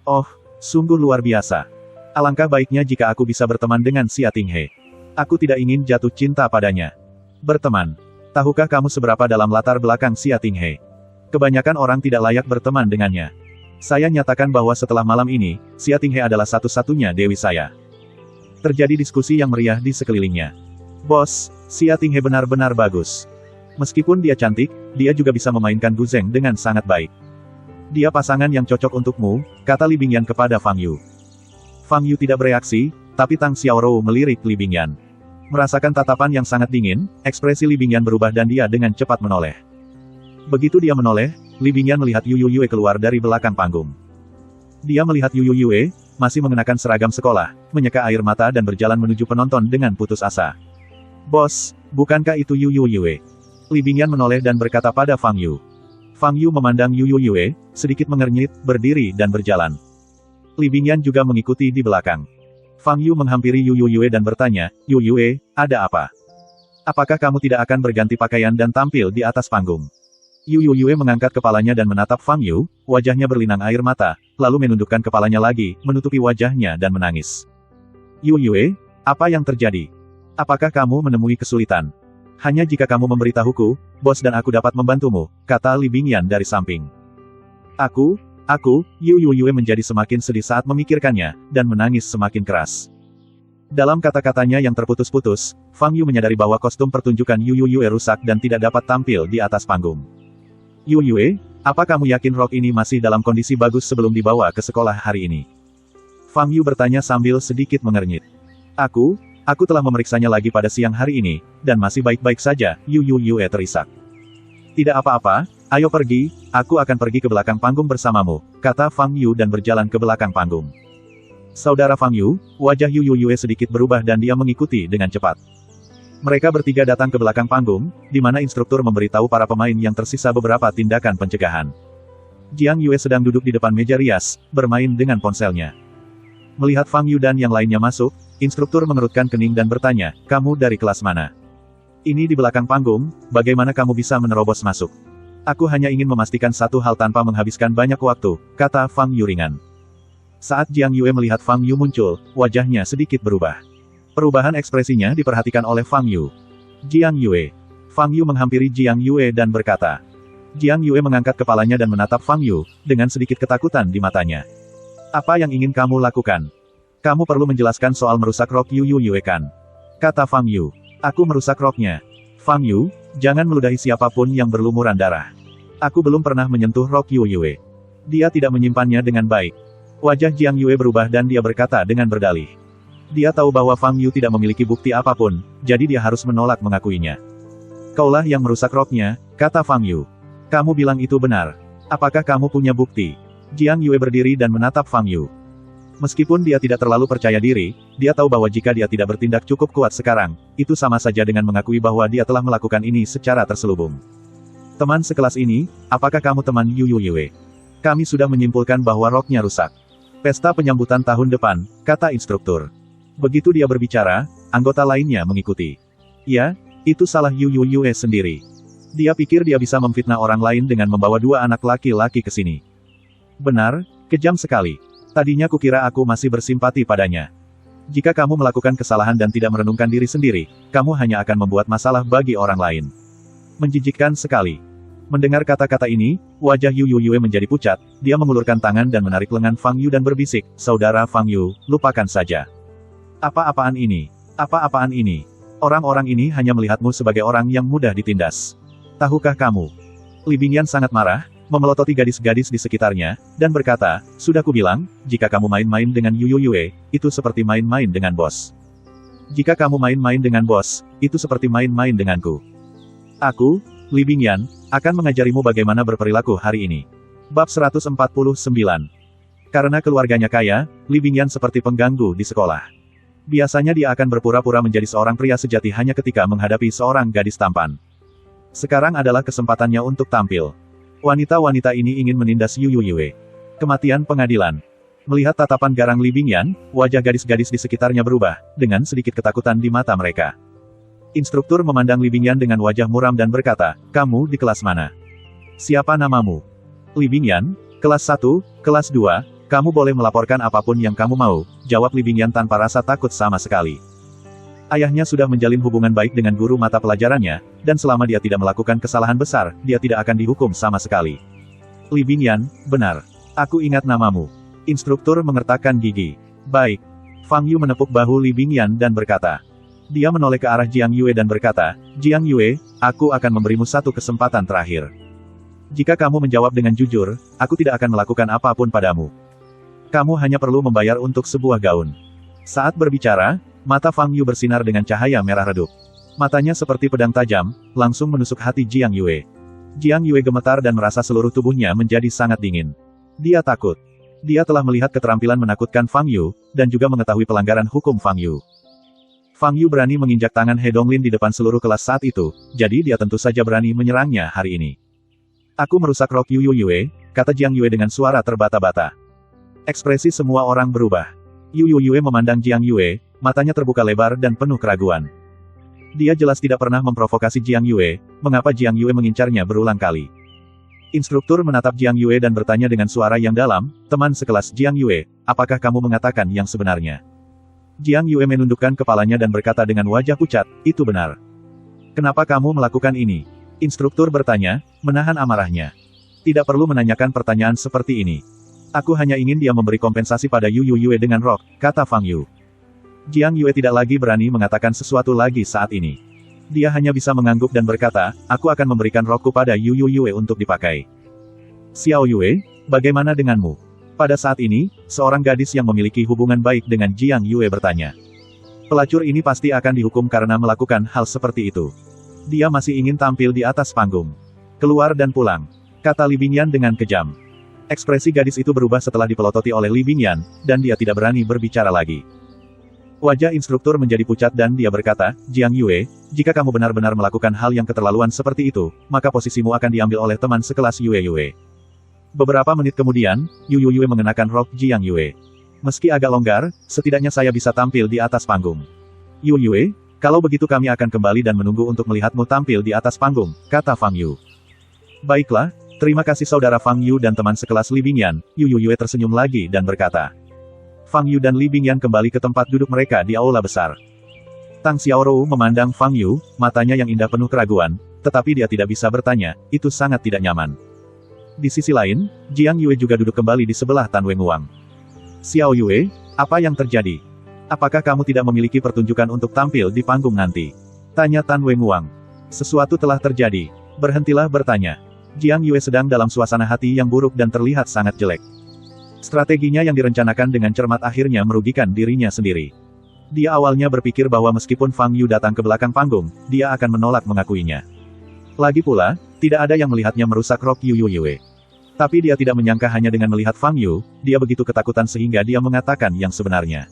Speaker 2: Oh, sungguh luar biasa. Alangkah baiknya jika aku bisa berteman dengan Xia Tinghe. Aku tidak ingin jatuh cinta padanya. Berteman. Tahukah kamu seberapa dalam latar belakang Xia Tinghe? Kebanyakan orang tidak layak berteman dengannya. Saya nyatakan bahwa setelah malam ini, Xia Tinghe adalah satu-satunya dewi saya. Terjadi diskusi yang meriah di sekelilingnya. Bos, Xia Tinghe benar-benar bagus. Meskipun dia cantik, dia juga bisa memainkan Gu Zeng dengan sangat baik. Dia pasangan yang cocok untukmu, kata Li Bingyan kepada Fang Yu. Fang Yu tidak bereaksi, tapi Tang Xiaorou melirik Li Bingyan. Merasakan tatapan yang sangat dingin, ekspresi Li Bingyan berubah dan dia dengan cepat menoleh. Begitu dia menoleh, Li Bingyan melihat Yu Yue keluar dari belakang panggung. Dia melihat Yu Yue, masih mengenakan seragam sekolah, menyeka air mata dan berjalan menuju penonton dengan putus asa. Bos, bukankah itu Yu Yue? Li Bingyan menoleh dan berkata pada Fang Yu. Fang Yu memandang Yu Yue, sedikit mengernyit, berdiri dan berjalan. Li Bingyan juga mengikuti di belakang. Fang Yu menghampiri Yu Yue dan bertanya, Yu Yue, ada apa? Apakah kamu tidak akan berganti pakaian dan tampil di atas panggung? Yu Yue mengangkat kepalanya dan menatap Fang Yu, wajahnya berlinang air mata, lalu menundukkan kepalanya lagi, menutupi wajahnya dan menangis. Yu Yue, apa yang terjadi? Apakah kamu menemui kesulitan? Hanya jika kamu memberitahuku, bos dan aku dapat membantumu, kata Li Bingyan dari samping. Aku, Yu Yue menjadi semakin sedih saat memikirkannya, dan menangis semakin keras. Dalam kata-katanya yang terputus-putus, Fang Yu menyadari bahwa kostum pertunjukan Yu Yue rusak dan tidak dapat tampil di atas panggung. Yu Yue, apa kamu yakin rok ini masih dalam kondisi bagus sebelum dibawa ke sekolah hari ini? Fang Yu bertanya sambil sedikit mengernyit. Aku telah memeriksanya lagi pada siang hari ini, dan masih baik-baik saja, Yu Yue terisak. Tidak apa-apa, ayo pergi, aku akan pergi ke belakang panggung bersamamu, kata Fang Yu dan berjalan ke belakang panggung. Saudara Fang Yu, wajah Yu Yue sedikit berubah dan dia mengikuti dengan cepat. Mereka bertiga datang ke belakang panggung, di mana instruktur memberitahu para pemain yang tersisa beberapa tindakan pencegahan. Jiang Yue sedang duduk di depan meja rias, bermain dengan ponselnya. Melihat Fang Yu dan yang lainnya masuk, instruktur mengerutkan kening dan bertanya, kamu dari kelas mana? Ini di belakang panggung, bagaimana kamu bisa menerobos masuk? Aku hanya ingin memastikan satu hal tanpa menghabiskan banyak waktu, kata Fang Yu ringan. Saat Jiang Yue melihat Fang Yu muncul, wajahnya sedikit berubah. Perubahan ekspresinya diperhatikan oleh Fang Yu. Jiang Yue. Fang Yu menghampiri Jiang Yue dan berkata. Jiang Yue mengangkat kepalanya dan menatap Fang Yu, dengan sedikit ketakutan di matanya. Apa yang ingin kamu lakukan? Kamu perlu menjelaskan soal merusak rok Yu Yue kan? Kata Fang Yu. Aku merusak roknya. Fang Yu, jangan meludahi siapapun yang berlumuran darah. Aku belum pernah menyentuh rok Yu Yue. Dia tidak menyimpannya dengan baik. Wajah Jiang Yue berubah dan dia berkata dengan berdalih. Dia tahu bahwa Fang Yu tidak memiliki bukti apapun, jadi dia harus menolak mengakuinya. Kaulah yang merusak roknya, kata Fang Yu. Kamu bilang itu benar. Apakah kamu punya bukti? Jiang Yue berdiri dan menatap Fang Yu. Meskipun dia tidak terlalu percaya diri, dia tahu bahwa jika dia tidak bertindak cukup kuat sekarang, itu sama saja dengan mengakui bahwa dia telah melakukan ini secara terselubung. Teman sekelas ini, apakah kamu teman Yu Yue? Kami sudah menyimpulkan bahwa roknya rusak. Pesta penyambutan tahun depan, kata instruktur. Begitu dia berbicara, anggota lainnya mengikuti. Ya, itu salah Yu Yue sendiri. Dia pikir dia bisa memfitnah orang lain dengan membawa dua anak laki-laki ke sini. Benar, kejam sekali. Tadinya kukira aku masih bersimpati padanya. Jika kamu melakukan kesalahan dan tidak merenungkan diri sendiri, kamu hanya akan membuat masalah bagi orang lain. Menjijikkan sekali. Mendengar kata-kata ini, wajah Yu Yue menjadi pucat, dia mengulurkan tangan dan menarik lengan Fang Yu dan berbisik, Saudara Fang Yu, lupakan saja. Apa-apaan ini? Apa-apaan ini? Orang-orang ini hanya melihatmu sebagai orang yang mudah ditindas. Tahukah kamu? Li Bingyan sangat marah, memelototi gadis-gadis di sekitarnya, dan berkata, sudah kubilang, jika kamu main-main dengan Yu Yue, itu seperti main-main dengan bos. Jika kamu main-main dengan bos, itu seperti main-main denganku. Aku, Li Bingyan, akan mengajarimu bagaimana berperilaku hari ini. Bab 149. Karena keluarganya kaya, Li Bingyan seperti pengganggu di sekolah. Biasanya dia akan berpura-pura menjadi seorang pria sejati hanya ketika menghadapi seorang gadis tampan. Sekarang adalah kesempatannya untuk tampil. Wanita-wanita ini ingin menindas Yu Yue. Kematian pengadilan. Melihat tatapan garang Li Bingyan, wajah gadis-gadis di sekitarnya berubah, dengan sedikit ketakutan di mata mereka. Instruktur memandang Li Bingyan dengan wajah muram dan berkata, kamu di kelas mana? Siapa namamu? Li Bingyan, kelas 1, kelas 2, kamu boleh melaporkan apapun yang kamu mau, jawab Li Bingyan tanpa rasa takut sama sekali. Ayahnya sudah menjalin hubungan baik dengan guru mata pelajarannya, dan selama dia tidak melakukan kesalahan besar, dia tidak akan dihukum sama sekali. Li Bingyan, benar. Aku ingat namamu. Instruktur mengertakkan gigi. Baik. Fang Yu menepuk bahu Li Bingyan dan berkata. Dia menoleh ke arah Jiang Yue dan berkata, Jiang Yue, aku akan memberimu satu kesempatan terakhir. Jika kamu menjawab dengan jujur, aku tidak akan melakukan apapun padamu. Kamu hanya perlu membayar untuk sebuah gaun. Saat berbicara, mata Fang Yu bersinar dengan cahaya merah redup. Matanya seperti pedang tajam, langsung menusuk hati Jiang Yue. Jiang Yue gemetar dan merasa seluruh tubuhnya menjadi sangat dingin. Dia takut. Dia telah melihat keterampilan menakutkan Fang Yu, dan juga mengetahui pelanggaran hukum Fang Yu. Fang Yu berani menginjak tangan He Donglin di depan seluruh kelas saat itu, jadi dia tentu saja berani menyerangnya hari ini. Aku merusak rok Yu Yue, kata Jiang Yue dengan suara terbata-bata. Ekspresi semua orang berubah. Yu Yue memandang Jiang Yue, matanya terbuka lebar dan penuh keraguan. Dia jelas tidak pernah memprovokasi Jiang Yue, mengapa Jiang Yue mengincarnya berulang kali. Instruktur menatap Jiang Yue dan bertanya dengan suara yang dalam, teman sekelas Jiang Yue, apakah kamu mengatakan yang sebenarnya? Jiang Yue menundukkan kepalanya dan berkata dengan wajah pucat, itu benar. Kenapa kamu melakukan ini? Instruktur bertanya, menahan amarahnya. Tidak perlu menanyakan pertanyaan seperti ini. Aku hanya ingin dia memberi kompensasi pada Yu Yue dengan rok, kata Fang Yu. Jiang Yue tidak lagi berani mengatakan sesuatu lagi saat ini. Dia hanya bisa mengangguk dan berkata, aku akan memberikan rokku pada Yu Yue untuk dipakai. Xiao Yue, bagaimana denganmu? Pada saat ini, seorang gadis yang memiliki hubungan baik dengan Jiang Yue bertanya. Pelacur ini pasti akan dihukum karena melakukan hal seperti itu. Dia masih ingin tampil di atas panggung. Keluar dan pulang, kata Li Bingyan dengan kejam. Ekspresi gadis itu berubah setelah dipelototi oleh Li Bingyan, dan dia tidak berani berbicara lagi. Wajah instruktur menjadi pucat dan dia berkata, Jiang Yue, jika kamu benar-benar melakukan hal yang keterlaluan seperti itu, maka posisimu akan diambil oleh teman sekelas Yue. Beberapa menit kemudian, Yu Yue mengenakan rok Jiang Yue. Meski agak longgar, setidaknya saya bisa tampil di atas panggung. Yu Yue, kalau begitu kami akan kembali dan menunggu untuk melihatmu tampil di atas panggung, kata Fang Yu. Baiklah, terima kasih saudara Fang Yu dan teman sekelas Li Bingyan. Yu Yue tersenyum lagi dan berkata. Fang Yu dan Li Bingyan kembali ke tempat duduk mereka di aula besar. Tang Xiaorou memandang Fang Yu, matanya yang indah penuh keraguan, tetapi dia tidak bisa bertanya, itu sangat tidak nyaman. Di sisi lain, Jiang Yue juga duduk kembali di sebelah Tan Wenguang. Xiao Yue, apa yang terjadi? Apakah kamu tidak memiliki pertunjukan untuk tampil di panggung nanti? Tanya Tan Wenguang. Sesuatu telah terjadi. Berhentilah bertanya. Jiang Yue sedang dalam suasana hati yang buruk dan terlihat sangat jelek. Strateginya yang direncanakan dengan cermat akhirnya merugikan dirinya sendiri. Dia awalnya berpikir bahwa meskipun Fang Yu datang ke belakang panggung, dia akan menolak mengakuinya. Lagi pula, tidak ada yang melihatnya merusak rok Yu Yue. Tapi dia tidak menyangka hanya dengan melihat Fang Yu, dia begitu ketakutan sehingga dia mengatakan yang sebenarnya.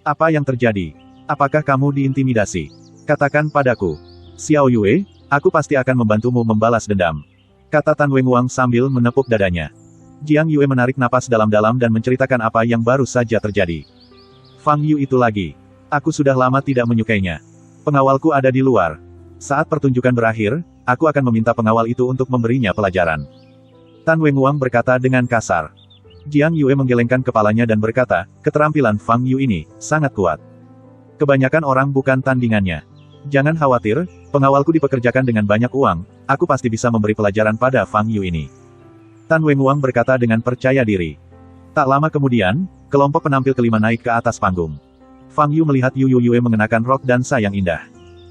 Speaker 2: Apa yang terjadi? Apakah kamu diintimidasi? Katakan padaku. Xiao Yue, aku pasti akan membantumu membalas dendam. Kata Tan Wenguang sambil menepuk dadanya. Jiang Yue menarik napas dalam-dalam dan menceritakan apa yang baru saja terjadi. Fang Yu itu lagi. Aku sudah lama tidak menyukainya. Pengawalku ada di luar. Saat pertunjukan berakhir, aku akan meminta pengawal itu untuk memberinya pelajaran. Tan Wenguang berkata dengan kasar. Jiang Yue menggelengkan kepalanya dan berkata, keterampilan Fang Yu ini sangat kuat. Kebanyakan orang bukan tandingannya. Jangan khawatir, pengawalku dipekerjakan dengan banyak uang, aku pasti bisa memberi pelajaran pada Fang Yu ini. Tan Wenguang berkata dengan percaya diri. Tak lama kemudian, kelompok penampil kelima naik ke atas panggung. Fang Yu melihat Yu Yue mengenakan rok dansa yang indah.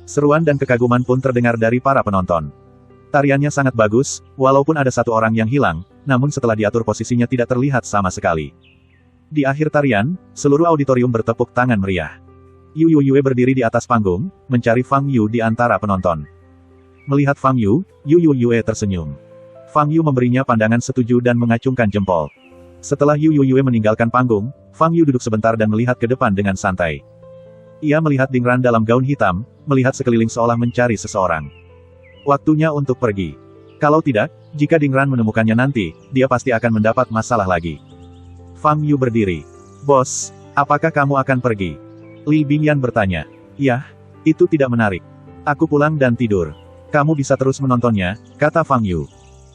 Speaker 2: Seruan dan kekaguman pun terdengar dari para penonton. Tariannya sangat bagus, walaupun ada satu orang yang hilang, namun setelah diatur posisinya tidak terlihat sama sekali. Di akhir tarian, seluruh auditorium bertepuk tangan meriah. Yu Yue berdiri di atas panggung, mencari Fang Yu di antara penonton. Melihat Fang Yu, Yu Yue tersenyum. Fang Yu memberinya pandangan setuju dan mengacungkan jempol. Setelah Yu Yue meninggalkan panggung, Fang Yu duduk sebentar dan melihat ke depan dengan santai. Ia melihat Ding Ran dalam gaun hitam, melihat sekeliling seolah mencari seseorang. Waktunya untuk pergi. Kalau tidak, jika Ding Ran menemukannya nanti, dia pasti akan mendapat masalah lagi. Fang Yu berdiri. Bos, apakah kamu akan pergi? Li Bingyan bertanya. Yah, itu tidak menarik. Aku pulang dan tidur. Kamu bisa terus menontonnya, kata Fang Yu.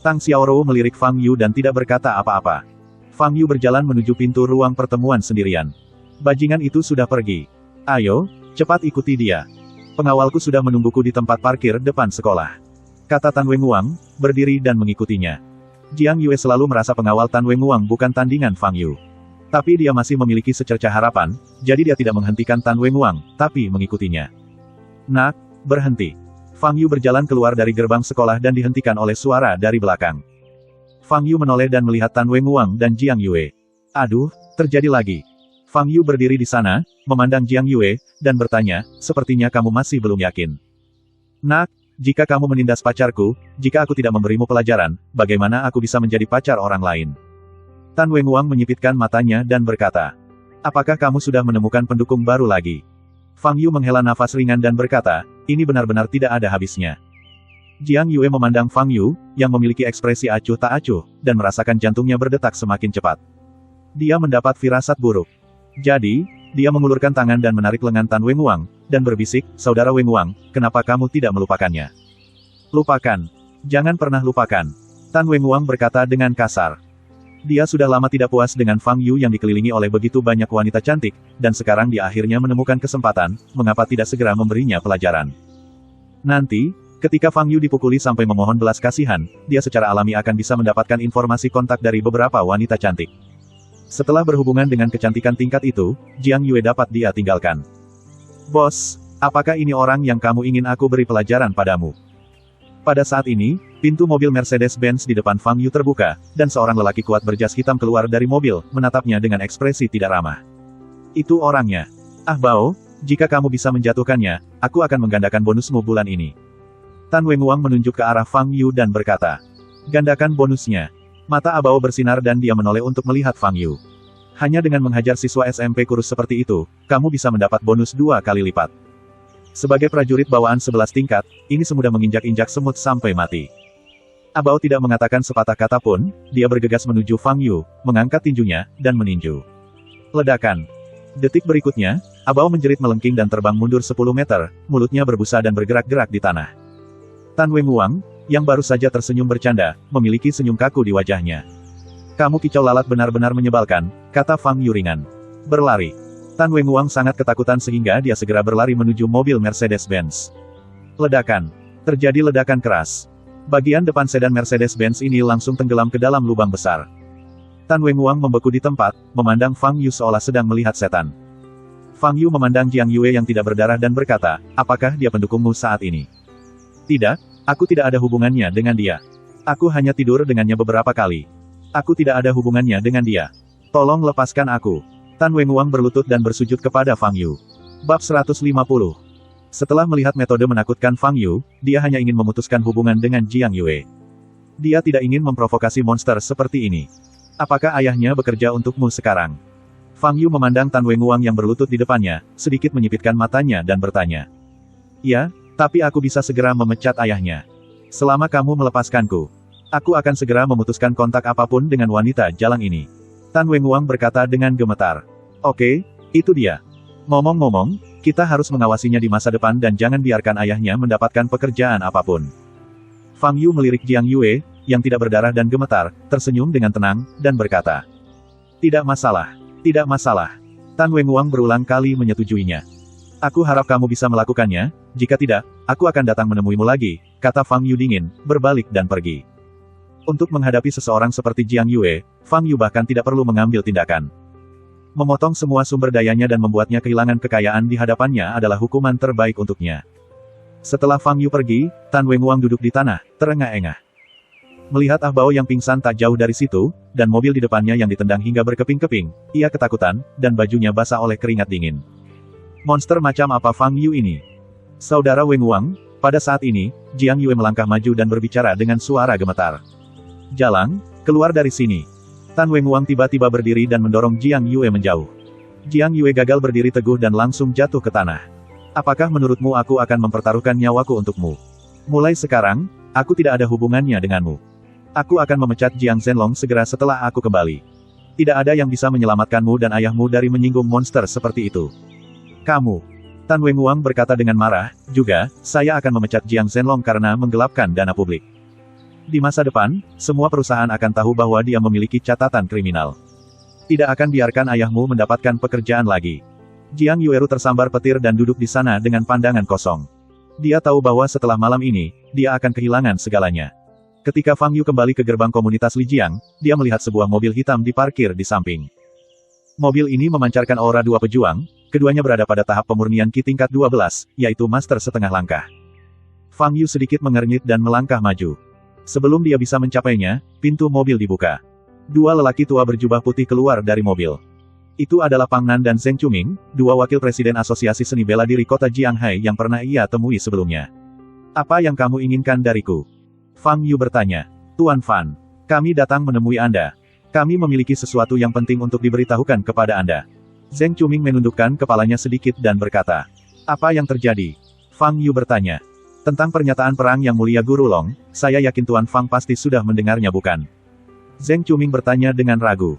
Speaker 2: Tang Xiaorou melirik Fang Yu dan tidak berkata apa-apa. Fang Yu berjalan menuju pintu ruang pertemuan sendirian. Bajingan itu sudah pergi. Ayo, cepat ikuti dia. Pengawalku sudah menungguku di tempat parkir depan sekolah. Kata Tan Wenguang, berdiri dan mengikutinya. Jiang Yue selalu merasa pengawal Tan Wenguang bukan tandingan Fang Yu. Tapi dia masih memiliki secercah harapan, jadi dia tidak menghentikan Tan Wenguang, tapi mengikutinya. Nak, berhenti. Fang Yu berjalan keluar dari gerbang sekolah dan dihentikan oleh suara dari belakang. Fang Yu menoleh dan melihat Tan Wenguang dan Jiang Yue. Aduh, terjadi lagi. Fang Yu berdiri di sana, memandang Jiang Yue, dan bertanya, sepertinya kamu masih belum yakin. Nak, jika kamu menindas pacarku, jika aku tidak memberimu pelajaran, bagaimana aku bisa menjadi pacar orang lain? Tan Wenguang menyipitkan matanya dan berkata, apakah kamu sudah menemukan pendukung baru lagi? Fang Yu menghela nafas ringan dan berkata, ini benar-benar tidak ada habisnya. Jiang Yue memandang Fang Yu, yang memiliki ekspresi acuh tak acuh, dan merasakan jantungnya berdetak semakin cepat. Dia mendapat firasat buruk. Jadi, dia mengulurkan tangan dan menarik lengan Tan Wenguang, dan berbisik, saudara Wenguang, kenapa kamu tidak melupakannya? Lupakan. Jangan pernah lupakan. Tan Wenguang berkata dengan kasar. Dia sudah lama tidak puas dengan Fang Yu yang dikelilingi oleh begitu banyak wanita cantik, dan sekarang dia akhirnya menemukan kesempatan, mengapa tidak segera memberinya pelajaran? Nanti, ketika Fang Yu dipukuli sampai memohon belas kasihan, dia secara alami akan bisa mendapatkan informasi kontak dari beberapa wanita cantik. Setelah berhubungan dengan kecantikan tingkat itu, Jiang Yue dapat dia tinggalkan. Bos, apakah ini orang yang kamu ingin aku beri pelajaran padamu? Pada saat ini, pintu mobil Mercedes-Benz di depan Fang Yu terbuka, dan seorang lelaki kuat berjas hitam keluar dari mobil, menatapnya dengan ekspresi tidak ramah. Itu orangnya. Ah Bao, jika kamu bisa menjatuhkannya, aku akan menggandakan bonusmu bulan ini. Tan Wenguang menunjuk ke arah Fang Yu dan berkata, gandakan bonusnya. Mata Abao bersinar dan dia menoleh untuk melihat Fang Yu. Hanya dengan menghajar siswa SMP kurus seperti itu, kamu bisa mendapat bonus 2 kali lipat. Sebagai prajurit bawaan 11 tingkat, ini semudah menginjak-injak semut sampai mati. Abao tidak mengatakan sepatah kata pun, dia bergegas menuju Fang Yu, mengangkat tinjunya, dan meninju. Ledakan. Detik berikutnya, Abao menjerit melengking dan terbang mundur 10 meter, mulutnya berbusa dan bergerak-gerak di tanah. Tan Wenguang, yang baru saja tersenyum bercanda, memiliki senyum kaku di wajahnya. Kamu kicau lalat benar-benar menyebalkan, kata Fang Yu ringan. Berlari. Tan Wenguang sangat ketakutan sehingga dia segera berlari menuju mobil Mercedes-Benz. Ledakan. Terjadi ledakan keras. Bagian depan sedan Mercedes-Benz ini langsung tenggelam ke dalam lubang besar. Tan Wenguang membeku di tempat, memandang Fang Yu seolah sedang melihat setan. Fang Yu memandang Jiang Yue yang tidak berdarah dan berkata, apakah dia pendukungmu saat ini? Tidak, aku tidak ada hubungannya dengan dia. Aku hanya tidur dengannya beberapa kali. Aku tidak ada hubungannya dengan dia. Tolong lepaskan aku. Tan Wenguang berlutut dan bersujud kepada Fang Yu. Bab 150. Setelah melihat metode menakutkan Fang Yu, dia hanya ingin memutuskan hubungan dengan Jiang Yue. Dia tidak ingin memprovokasi monster seperti ini. Apakah ayahnya bekerja untukmu sekarang? Fang Yu memandang Tan Wenguang yang berlutut di depannya, sedikit menyipitkan matanya dan bertanya. Ya, tapi aku bisa segera memecat ayahnya. Selama kamu melepaskanku, aku akan segera memutuskan kontak apapun dengan wanita jalang ini. Tan Wenguang berkata dengan gemetar. Oke, itu dia. Ngomong-ngomong, kita harus mengawasinya di masa depan dan jangan biarkan ayahnya mendapatkan pekerjaan apapun. Fang Yu melirik Jiang Yue, yang tidak berdarah dan gemetar, tersenyum dengan tenang, dan berkata. Tidak masalah. Tidak masalah. Tan Wenguang berulang kali menyetujuinya. Aku harap kamu bisa melakukannya, jika tidak, aku akan datang menemuimu lagi, kata Fang Yu dingin, berbalik dan pergi. Untuk menghadapi seseorang seperti Jiang Yue, Fang Yu bahkan tidak perlu mengambil tindakan. Memotong semua sumber dayanya dan membuatnya kehilangan kekayaan di hadapannya adalah hukuman terbaik untuknya. Setelah Fang Yu pergi, Tan Wenguang duduk di tanah, terengah-engah. Melihat Ah Bao yang pingsan tak jauh dari situ, dan mobil di depannya yang ditendang hingga berkeping-keping, ia ketakutan, dan bajunya basah oleh keringat dingin. Monster macam apa Fang Yu ini? Saudara Wenguang, pada saat ini, Jiang Yue melangkah maju dan berbicara dengan suara gemetar. Jalang, keluar dari sini. Tan Wenguang tiba-tiba berdiri dan mendorong Jiang Yue menjauh. Jiang Yue gagal berdiri teguh dan langsung jatuh ke tanah. Apakah menurutmu aku akan mempertaruhkan nyawaku untukmu? Mulai sekarang, aku tidak ada hubungannya denganmu. Aku akan memecat Jiang Zhenlong segera setelah aku kembali. Tidak ada yang bisa menyelamatkanmu dan ayahmu dari menyinggung monster seperti itu. Kamu. Tan Wenguang berkata dengan marah, juga, saya akan memecat Jiang Zhenlong karena menggelapkan dana publik. Di masa depan, semua perusahaan akan tahu bahwa dia memiliki catatan kriminal. Tidak akan biarkan ayahmu mendapatkan pekerjaan lagi. Jiang Yueru tersambar petir dan duduk di sana dengan pandangan kosong. Dia tahu bahwa setelah malam ini, dia akan kehilangan segalanya. Ketika Fang Yu kembali ke gerbang komunitas Lijiang, dia melihat sebuah mobil hitam diparkir di samping. Mobil ini memancarkan aura dua pejuang, keduanya berada pada tahap pemurnian Ki tingkat 12, yaitu Master setengah langkah. Fang Yu sedikit mengernyit dan melangkah maju. Sebelum dia bisa mencapainya, pintu mobil dibuka. Dua lelaki tua berjubah putih keluar dari mobil. Itu adalah Pang Nan dan Zheng Chuming, dua wakil presiden Asosiasi Seni Bela Diri Kota Jianghai yang pernah ia temui sebelumnya. Apa yang kamu inginkan dariku? Fang Yu bertanya. Tuan Fan, kami datang menemui Anda. Kami memiliki sesuatu yang penting untuk diberitahukan kepada Anda. Zheng Chuming menundukkan kepalanya sedikit dan berkata. Apa yang terjadi? Fang Yu bertanya. Tentang pernyataan perang yang mulia Guru Long, saya yakin Tuan Fang pasti sudah mendengarnya bukan? Zheng Chuming bertanya dengan ragu.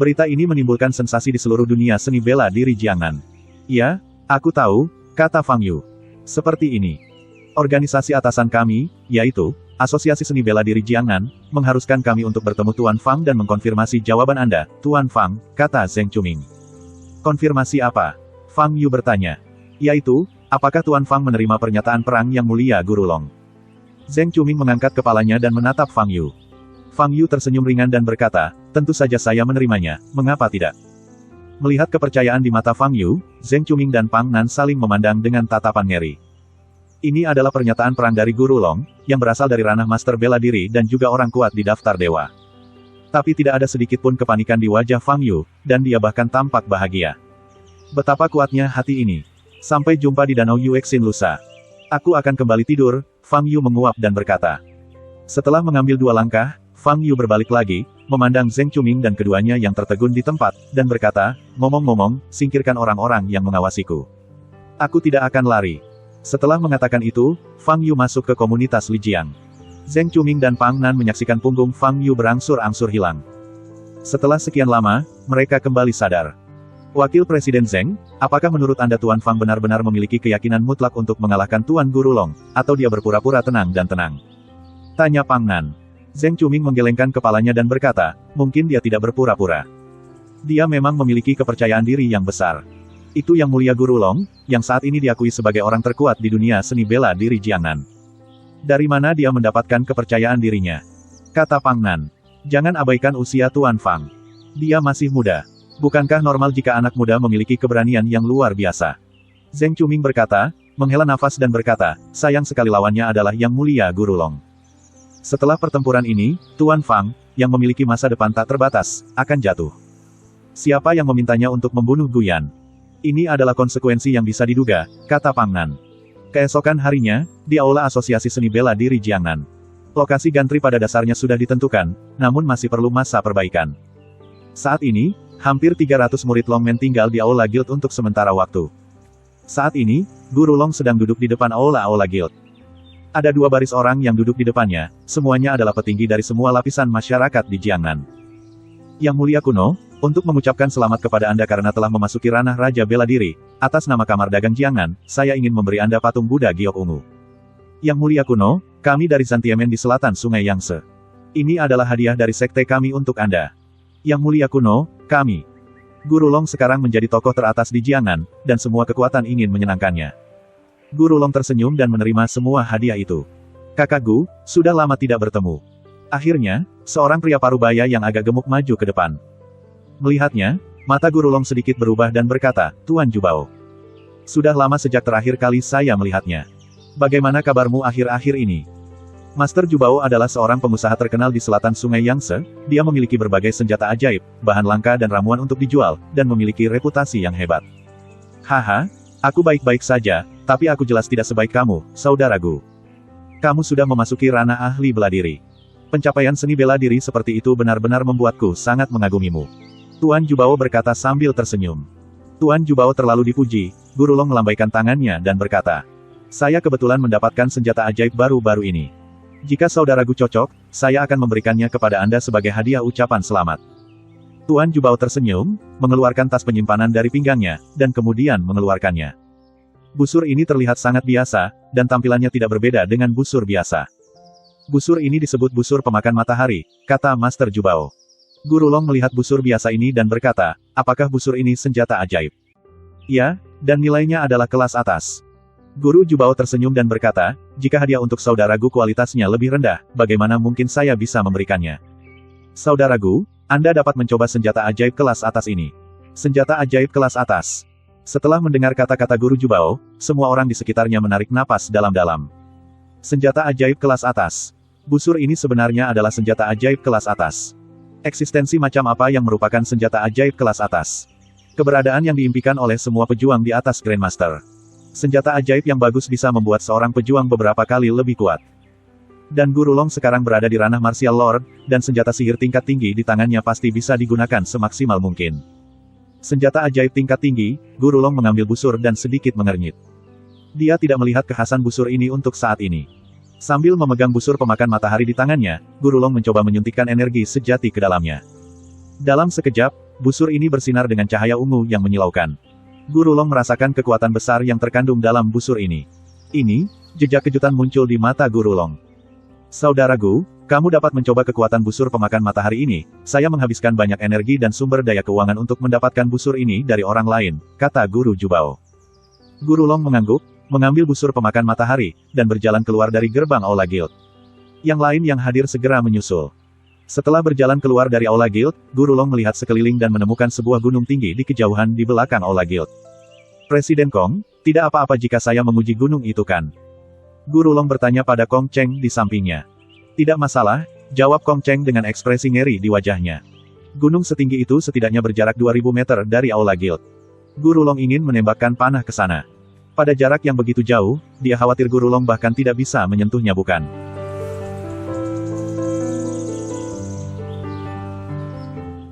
Speaker 2: Berita ini menimbulkan sensasi di seluruh dunia seni bela diri Jiangnan. Ya, aku tahu, kata Fang Yu. Seperti ini. Organisasi atasan kami, yaitu Asosiasi Seni Bela Diri Jiangnan, mengharuskan kami untuk bertemu Tuan Fang dan mengkonfirmasi jawaban Anda, Tuan Fang, kata Zheng Chuming. Konfirmasi apa? Fang Yu bertanya. Yaitu, apakah Tuan Fang menerima pernyataan perang yang mulia Guru Long? Zheng Chuming mengangkat kepalanya dan menatap Fang Yu. Fang Yu tersenyum ringan dan berkata, tentu saja saya menerimanya, mengapa tidak? Melihat kepercayaan di mata Fang Yu, Zheng Chuming dan Pang Nan saling memandang dengan tatapan ngeri. Ini adalah pernyataan perang dari Guru Long, yang berasal dari ranah master bela diri dan juga orang kuat di daftar dewa. Tapi tidak ada sedikit pun kepanikan di wajah Fang Yu, dan dia bahkan tampak bahagia. Betapa kuatnya hati ini. Sampai jumpa di Danau Yuexin lusa. Aku akan kembali tidur, Fang Yu menguap dan berkata. Setelah mengambil dua langkah, Fang Yu berbalik lagi, memandang Zheng Chuming dan keduanya yang tertegun di tempat, dan berkata, ngomong-ngomong, singkirkan orang-orang yang mengawasiku. Aku tidak akan lari. Setelah mengatakan itu, Fang Yu masuk ke komunitas Lijiang. Zheng Chuming dan Pang Nan menyaksikan punggung Fang Yu berangsur-angsur hilang. Setelah sekian lama, mereka kembali sadar. Wakil Presiden Zheng, apakah menurut Anda Tuan Fang benar-benar memiliki keyakinan mutlak untuk mengalahkan Tuan Guru Long, atau dia berpura-pura tenang dan tenang? Tanya Pang Nan. Zheng Quming menggelengkan kepalanya dan berkata, mungkin dia tidak berpura-pura. Dia memang memiliki kepercayaan diri yang besar. Itu Yang Mulia Guru Long, yang saat ini diakui sebagai orang terkuat di dunia seni bela diri Jiangnan. Dari mana dia mendapatkan kepercayaan dirinya? Kata Pang Nan. Jangan abaikan usia Tuan Fang. Dia masih muda. Bukankah normal jika anak muda memiliki keberanian yang luar biasa? Zheng Quming berkata, menghela nafas dan berkata, sayang sekali lawannya adalah Yang Mulia Guru Long. Setelah pertempuran ini, Tuan Fang, yang memiliki masa depan tak terbatas, akan jatuh. Siapa yang memintanya untuk membunuh Guyan? Ini adalah konsekuensi yang bisa diduga, kata Pang Nan. Keesokan harinya, di Aula Asosiasi Seni Bela Diri Jiangnan. Lokasi gantri pada dasarnya sudah ditentukan, namun masih perlu masa perbaikan. Saat ini, hampir 300 murid Longmen tinggal di Aula Guild untuk sementara waktu. Saat ini, Guru Long sedang duduk di depan Aula Guild. Ada 2 baris orang yang duduk di depannya, semuanya adalah petinggi dari semua lapisan masyarakat di Jiangnan. Yang Mulia kuno, untuk mengucapkan selamat kepada Anda karena telah memasuki ranah Raja Bela Diri, atas nama Kamar Dagang Jiangnan, saya ingin memberi Anda patung Buddha Giok ungu. Yang Mulia kuno, kami dari Santiemen di selatan Sungai Yangtze. Ini adalah hadiah dari sekte kami untuk Anda. Yang Mulia kuno, kami. Guru Long sekarang menjadi tokoh teratas di Jiangnan, dan semua kekuatan ingin menyenangkannya. Guru Long tersenyum dan menerima semua hadiah itu. Kakak Gu, sudah lama tidak bertemu. Akhirnya, seorang pria parubaya yang agak gemuk maju ke depan. Melihatnya, mata Guru Long sedikit berubah dan berkata, Tuan Jubao. Sudah lama sejak terakhir kali saya melihatnya. Bagaimana kabarmu akhir-akhir ini? Master Jubao adalah seorang pengusaha terkenal di selatan Sungai Yangtze, dia memiliki berbagai senjata ajaib, bahan langka dan ramuan untuk dijual, dan memiliki reputasi yang hebat. Haha, aku baik-baik saja, tapi aku jelas tidak sebaik kamu, saudaraku. Kamu sudah memasuki ranah ahli bela diri. Pencapaian seni bela diri seperti itu benar-benar membuatku sangat mengagumimu. Tuan Jubao berkata sambil tersenyum. Tuan Jubao terlalu dipuji, Guru Long melambaikan tangannya dan berkata, saya kebetulan mendapatkan senjata ajaib baru-baru ini. Jika saudaraku cocok, saya akan memberikannya kepada Anda sebagai hadiah ucapan selamat. Tuan Jubao tersenyum, mengeluarkan tas penyimpanan dari pinggangnya, dan kemudian mengeluarkannya. Busur ini terlihat sangat biasa, dan tampilannya tidak berbeda dengan busur biasa. Busur ini disebut busur pemakan matahari, kata Master Jubao. Guru Long melihat busur biasa ini dan berkata, apakah busur ini senjata ajaib? Ya, dan nilainya adalah kelas atas. Guru Jubao tersenyum dan berkata, jika hadiah untuk saudaraku kualitasnya lebih rendah, bagaimana mungkin saya bisa memberikannya? Saudaraku, Anda dapat mencoba senjata ajaib kelas atas ini. Senjata ajaib kelas atas. Setelah mendengar kata-kata Guru Jubao, semua orang di sekitarnya menarik napas dalam-dalam. Senjata ajaib kelas atas. Busur ini sebenarnya adalah senjata ajaib kelas atas. Eksistensi macam apa yang merupakan senjata ajaib kelas atas? Keberadaan yang diimpikan oleh semua pejuang di atas Grandmaster. Senjata ajaib yang bagus bisa membuat seorang pejuang beberapa kali lebih kuat. Dan Guru Long sekarang berada di ranah Martial Lord, dan senjata sihir tingkat tinggi di tangannya pasti bisa digunakan semaksimal mungkin. Senjata ajaib tingkat tinggi, Guru Long mengambil busur dan sedikit mengernyit. Dia tidak melihat kekhasan busur ini untuk saat ini. Sambil memegang busur pemakan matahari di tangannya, Guru Long mencoba menyuntikkan energi sejati ke dalamnya. Dalam sekejap, busur ini bersinar dengan cahaya ungu yang menyilaukan. Guru Long merasakan kekuatan besar yang terkandung dalam busur ini. Ini, jejak kejutan muncul di mata Guru Long. Saudaraku, kamu dapat mencoba kekuatan busur pemakan matahari ini. Saya menghabiskan banyak energi dan sumber daya keuangan untuk mendapatkan busur ini dari orang lain, kata Guru Jubao. Guru Long mengangguk, mengambil busur pemakan matahari, dan berjalan keluar dari gerbang Aula Guild. Yang lain yang hadir segera menyusul. Setelah berjalan keluar dari Aula Guild, Guru Long melihat sekeliling dan menemukan sebuah gunung tinggi di kejauhan di belakang Aula Guild. Presiden Kong, tidak apa-apa jika saya menguji gunung itu kan? Guru Long bertanya pada Kong Cheng di sampingnya. Tidak masalah, jawab Kong Cheng dengan ekspresi ngeri di wajahnya. Gunung setinggi itu setidaknya berjarak 2000 meter dari Aula Guild. Guru Long ingin menembakkan panah ke sana. Pada jarak yang begitu jauh, dia khawatir Guru Long bahkan tidak bisa menyentuhnya bukan?